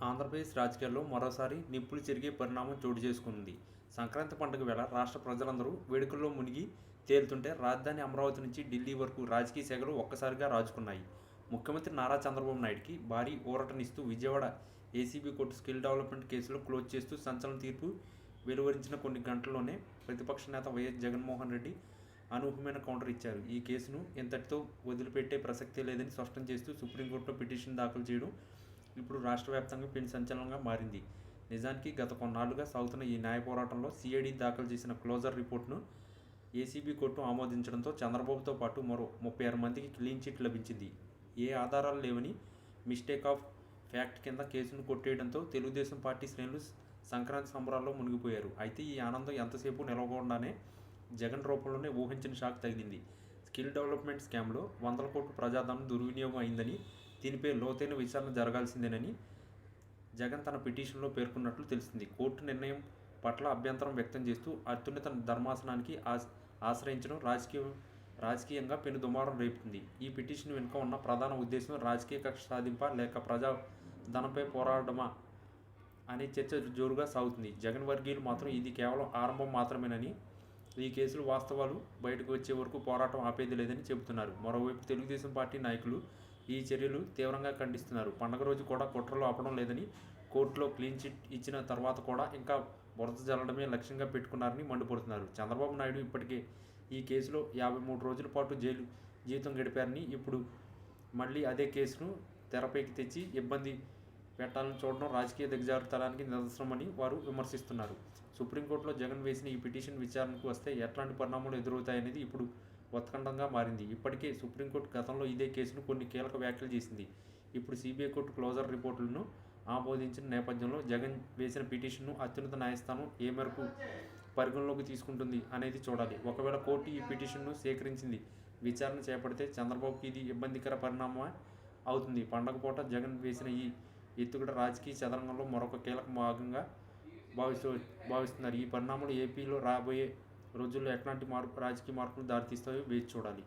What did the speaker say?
ఆంధ్రప్రదేశ్ రాజకీయాల్లో మరోసారి నిప్పులు చెరిగే పరిణామం చోటు చేసుకుంది. సంక్రాంతి పండుగ వేళ రాష్ట్ర ప్రజలందరూ వేడుకల్లో మునిగి తేలుతుంటే రాజధాని అమరావతి నుంచి ఢిల్లీ వరకు రాజకీయ సెగలు ఒక్కసారిగా రాజుకున్నాయి. ముఖ్యమంత్రి నారా చంద్రబాబు నాయుడుకి భారీ ఊరటనిస్తూ Vijayawada ACB court skill development కేసులో క్లోజ్ చేస్తూ సంచలన తీర్పు వెలువరించిన కొన్ని గంటల్లోనే ప్రతిపక్ష నేత వైఎస్ జగన్మోహన్ రెడ్డి అనూహ్యమైన కౌంటర్ ఇచ్చారు. ఈ కేసును ఇంతటితో వదిలిపెట్టే ప్రసక్తే లేదని స్పష్టం చేస్తూ సుప్రీంకోర్టులో పిటిషన్ దాఖలు చేయడం ఇప్పుడు రాష్ట్ర వ్యాప్తంగా పెను సంచలనంగా మారింది. నిజానికి గత కొన్నాళ్లుగా సాగుతున్న ఈ న్యాయ పోరాటంలో సిఐడి దాఖలు చేసిన క్లోజర్ రిపోర్టును ఏసీబీ కోర్టు ఆమోదించడంతో చంద్రబాబుతో పాటు మరో 36 మందికి క్లీన్ చిట్ లభించింది. ఏ ఆధారాలు లేవని మిస్టేక్ ఆఫ్ ఫ్యాక్ట్ కింద కేసును కొట్టేయడంతో తెలుగుదేశం పార్టీ శ్రేణులు సంక్రాంతి సంబరాల్లో మునిగిపోయారు. అయితే ఈ ఆనందం ఎంతసేపు నిలవకుండానే జగన్ రూపంలోనే ఊహించని షాక్ తగిలింది. స్కిల్ డెవలప్మెంట్ స్కామ్లో వందల కోట్ల ప్రజాధనం దుర్వినియోగం అయిందని, దీనిపై లోతైన విచారణ జరగాల్సిందేనని జగన్ తన పిటిషన్లో పేర్కొన్నట్లు తెలిసింది. కోర్టు నిర్ణయం పట్ల అభ్యంతరం వ్యక్తం చేస్తూ అత్యున్నత ధర్మాసనానికి ఆశ్రయించడం రాజకీయంగా పెను దుమారం రేపుతుంది. ఈ పిటిషన్ వెనుక ఉన్న ప్రధాన ఉద్దేశం రాజకీయ కక్ష సాధింపా లేక ప్రజాధనంపై పోరాడమా అనే చర్చ జోరుగా సాగుతుంది. జగన్ వర్గీయులు మాత్రం ఇది కేవలం ఆరంభం మాత్రమేనని, ఈ కేసులు వాస్తవాలు బయటకు వచ్చే వరకు పోరాటం ఆపేది లేదని చెబుతున్నారు. మరోవైపు తెలుగుదేశం పార్టీ నాయకులు ఈ చర్యలు తీవ్రంగా ఖండిస్తున్నారు. పండగ రోజు కూడా కుట్రలు ఆపడం లేదని, కోర్టులో క్లీన్ చిట్ ఇచ్చిన తర్వాత కూడా ఇంకా బురద జల్లడమే లక్ష్యంగా పెట్టుకున్నారని మండిపడుతున్నారు. చంద్రబాబు నాయుడు ఇప్పటికే ఈ కేసులో 53 రోజుల పాటు జైలు జీవితం గడిపారని, ఇప్పుడు మళ్ళీ అదే కేసును తెరపైకి తెచ్చి ఇబ్బంది పెట్టాలని చూడడం రాజకీయ దిగజారుతనానికి నిదర్శనమని వారు విమర్శిస్తున్నారు. సుప్రీంకోర్టులో జగన్ వేసిన ఈ పిటిషన్ విచారణకు వస్తే ఎట్లాంటి పరిణామాలు ఎదురవుతాయనేది ఇప్పుడు ఉత్కంఠంగా మారింది. ఇప్పటికే సుప్రీంకోర్టు గతంలో ఇదే కేసును కొన్ని కీలక వ్యాఖ్యలు చేసింది. ఇప్పుడు సిబిఐ కోర్టు క్లోజర్ రిపోర్టులను ఆమోదించిన నేపథ్యంలో జగన్ వేసిన పిటిషన్ను అత్యున్నత న్యాయస్థానం ఏ మేరకు పరిగణలోకి తీసుకుంటుంది అనేది చూడాలి. ఒకవేళ కోర్టు ఈ పిటిషన్ను స్వీకరించింది విచారణ చేపడితే చంద్రబాబుకి ఇది ఇబ్బందికర పరిణామమే అవుతుంది. పండగ పూట జగన్ వేసిన ఈ ఎత్తుగడ రాజకీయ చదరంగంలో మరొక కీలక భాగంగా భావిస్తున్నారు. ఈ పరిణామాలు ఏపీలో రాబోయే రోజుల్లో ఎట్లాంటి రాజకీయ మార్పులు దారితీస్తాయో వేచి చూడాలి.